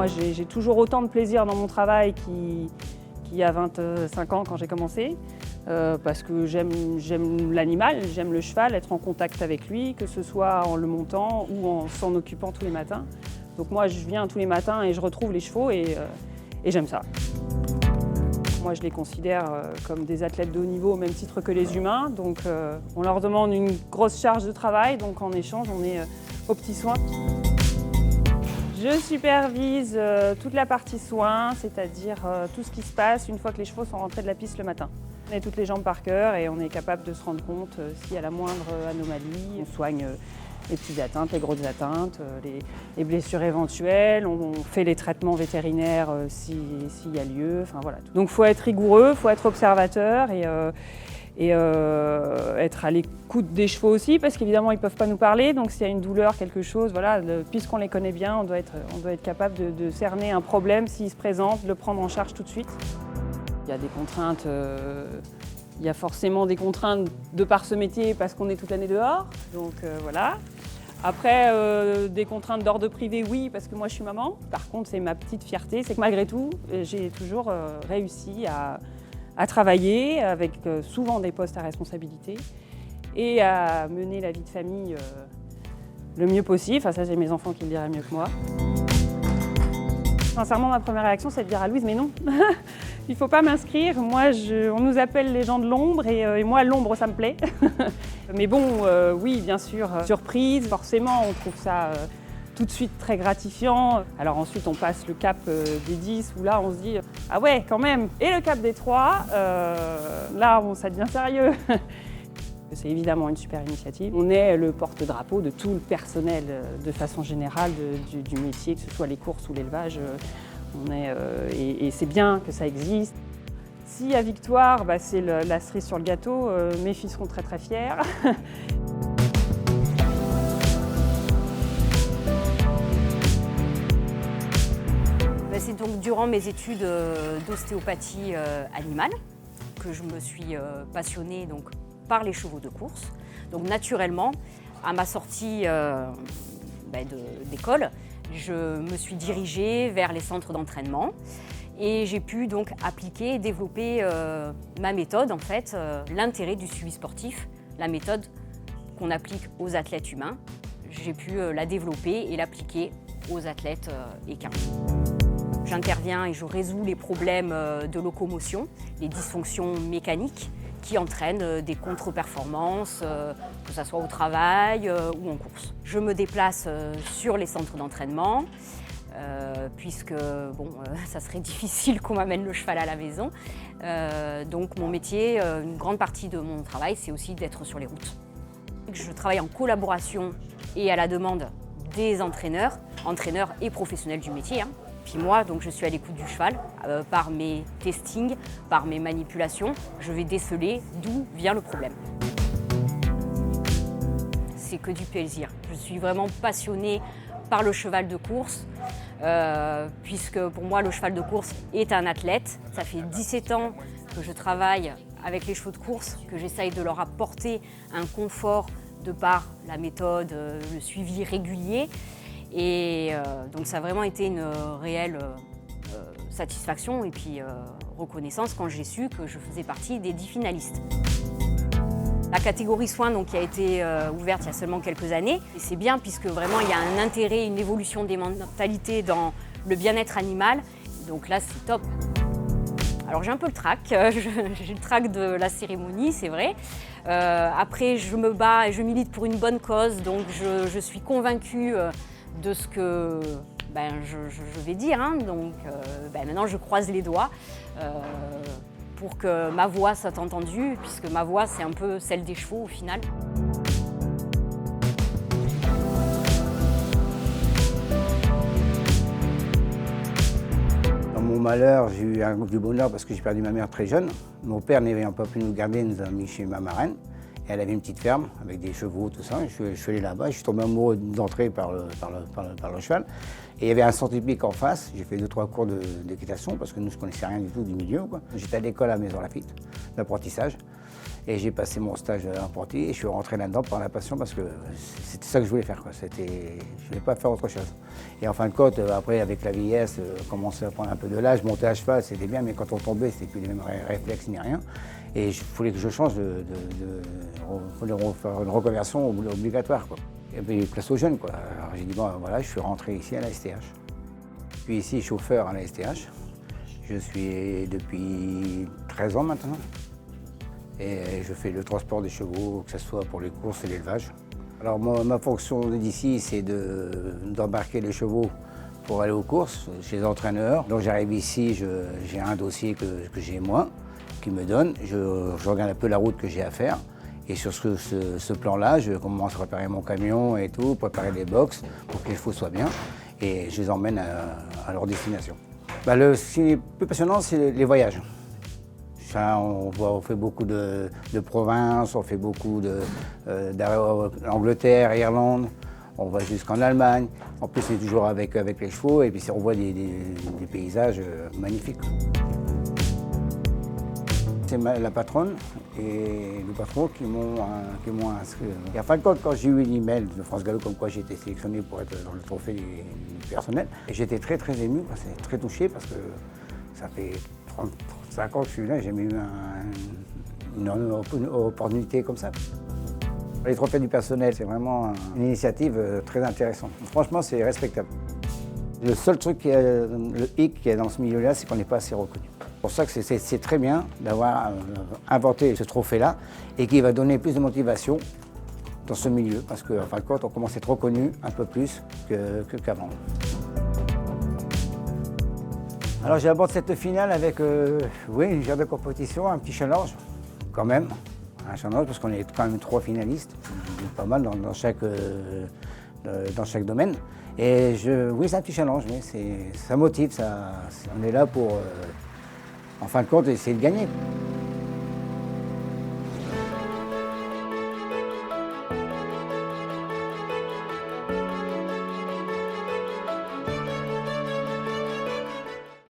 Moi, j'ai toujours autant de plaisir dans mon travail qu'il y a 25 ans quand j'ai commencé. Parce que j'aime l'animal, j'aime le cheval, être en contact avec lui, que ce soit en le montant ou en s'en occupant tous les matins. Donc moi, je viens tous les matins et je retrouve les chevaux et j'aime ça. Moi, je les considère comme des athlètes de haut niveau au même titre que les humains. Donc on leur demande une grosse charge de travail, donc en échange, on est aux petits soins. Je supervise toute la partie soins, c'est-à-dire tout ce qui se passe une fois que les chevaux sont rentrés de la piste le matin. On a toutes les jambes par cœur et on est capable de se rendre compte s'il y a la moindre anomalie. On soigne les petites atteintes, les grosses atteintes, les blessures éventuelles. On fait les traitements vétérinaires s'il y a lieu. Enfin, voilà. Donc il faut être rigoureux, il faut être observateur et être à l'écoute des chevaux aussi, parce qu'évidemment ils ne peuvent pas nous parler. Donc s'il y a une douleur, quelque chose, voilà, puisqu'on les connaît bien, on doit être capable de cerner un problème s'il se présente, de le prendre en charge tout de suite. Il y a des contraintes, il y a forcément des contraintes de par ce métier parce qu'on est toute l'année dehors, donc voilà. Après, des contraintes d'ordre privé, oui, parce que moi je suis maman. Par contre, c'est ma petite fierté, c'est que malgré tout, j'ai toujours réussi à travailler avec souvent des postes à responsabilité et à mener la vie de famille le mieux possible. Enfin, ça, j'ai mes enfants qui le diraient mieux que moi. Sincèrement, ma première réaction, c'est de dire à Louise, mais non, il ne faut pas m'inscrire. Moi, on nous appelle les gens de l'ombre et moi, l'ombre, ça me plaît. Mais bon, oui, bien sûr, surprise, forcément, on trouve ça tout de suite très gratifiant. Alors ensuite, on passe le cap des 10, où là, on se dit, ah ouais, quand même. Et le cap des 3, là, bon, ça devient sérieux. C'est évidemment une super initiative. On est le porte-drapeau de tout le personnel de façon générale du métier, que ce soit les courses ou l'élevage. Et c'est bien que ça existe. S'il y a victoire, bah, c'est la cerise sur le gâteau. Mes filles seront très très fiers. C'est donc durant mes études d'ostéopathie animale que je me suis passionnée donc, par les chevaux de course. Donc naturellement, à ma sortie d'école, je me suis dirigée vers les centres d'entraînement et j'ai pu donc appliquer et développer ma méthode, en fait, l'intérêt du suivi sportif, la méthode qu'on applique aux athlètes humains. J'ai pu la développer et l'appliquer aux athlètes équins. J'interviens et je résous les problèmes de locomotion, les dysfonctions mécaniques qui entraînent des contre-performances, que ce soit au travail ou en course. Je me déplace sur les centres d'entraînement, puisque bon, ça serait difficile qu'on m'amène le cheval à la maison. Donc mon métier, une grande partie de mon travail, c'est aussi d'être sur les routes. Je travaille en collaboration et à la demande des entraîneurs et professionnels du métier. Puis moi, donc, je suis à l'écoute du cheval. Par mes testings, par mes manipulations, je vais déceler d'où vient le problème. C'est que du plaisir. Je suis vraiment passionnée par le cheval de course, puisque pour moi, le cheval de course est un athlète. Ça fait 17 ans que je travaille avec les chevaux de course, que j'essaye de leur apporter un confort de par la méthode, le suivi régulier. Et donc ça a vraiment été une réelle satisfaction et puis reconnaissance quand j'ai su que je faisais partie des 10 finalistes. La catégorie soins donc, qui a été ouverte il y a seulement quelques années. Et c'est bien puisque vraiment il y a un intérêt, une évolution des mentalités dans le bien-être animal. Donc là c'est top. Alors j'ai un peu le trac, j'ai le trac de la cérémonie, c'est vrai. Après je me bats et je milite pour une bonne cause, donc je suis convaincue de ce que je vais dire. Donc maintenant je croise les doigts pour que ma voix soit entendue, puisque ma voix c'est un peu celle des chevaux au final. Dans mon malheur, j'ai eu du bonheur parce que j'ai perdu ma mère très jeune. Mon père n'ayant pas pu nous garder, nous a mis chez ma marraine. Et elle avait une petite ferme avec des chevaux, tout ça. Je suis allé là-bas, je suis tombé amoureux d'entrée par le cheval. Et il y avait un centre hippique en face. J'ai fait 2-3 cours d'équitation parce que nous, je ne connaissais rien du tout du milieu, quoi. J'étais à l'école à Maison-Lafitte, d'apprentissage. Et j'ai passé mon stage d'apprenti et je suis rentré là-dedans par la passion parce que c'était ça que je voulais faire, quoi. Je ne voulais pas faire autre chose. Et en fin de compte, après, avec la vieillesse, commencer à prendre un peu de l'âge, monter à cheval, c'était bien, mais quand on tombait, c'était plus les mêmes réflexes ni rien. Et il fallait que je change de faire une reconversion obligatoire, quoi. Et puis place aux jeunes, quoi. Alors j'ai dit, bon, voilà, je suis rentré ici à la STH. Je suis ici chauffeur à la STH. Je suis depuis 13 ans maintenant. Et je fais le transport des chevaux, que ce soit pour les courses et l'élevage. Alors ma fonction d'ici, c'est d'embarquer les chevaux pour aller aux courses chez les entraîneurs. Donc j'arrive ici, j'ai un dossier que j'ai moi, qui me donne. Je regarde un peu la route que j'ai à faire. Et sur ce plan-là, je commence à préparer mon camion et tout, préparer les box pour que les chevaux soient bien. Et je les emmène à leur destination. Ce qui est plus passionnant, c'est les voyages. On fait beaucoup de provinces, on fait beaucoup d'Angleterre, Irlande, on va jusqu'en Allemagne. En plus, c'est toujours avec les chevaux et puis on voit des paysages magnifiques. C'est la patronne et le patron qui m'ont inscrit. Et en fin de compte, quand j'ai eu l'email de France Gallo comme quoi j'ai été sélectionné pour être dans le trophée du personnel, j'étais très très ému, très touché parce que ça fait 35 ans que je suis là, j'ai jamais eu une opportunité comme ça. Les trophées du personnel, c'est vraiment une initiative très intéressante. Franchement, c'est respectable. Le seul truc, le hic qu'il y a dans ce milieu-là, c'est qu'on n'est pas assez reconnu. C'est pour ça que c'est très bien d'avoir inventé ce trophée-là et qui va donner plus de motivation dans ce milieu, parce qu'en fin de compte, on commence à être reconnu un peu plus qu'avant. Alors j'aborde cette finale avec une genre de compétition, un petit challenge, quand même. Un challenge parce qu'on est quand même 3 finalistes, pas mal dans chaque domaine. Et oui, c'est un petit challenge, mais ça motive, on est là pour, en fin de compte, essayer de gagner.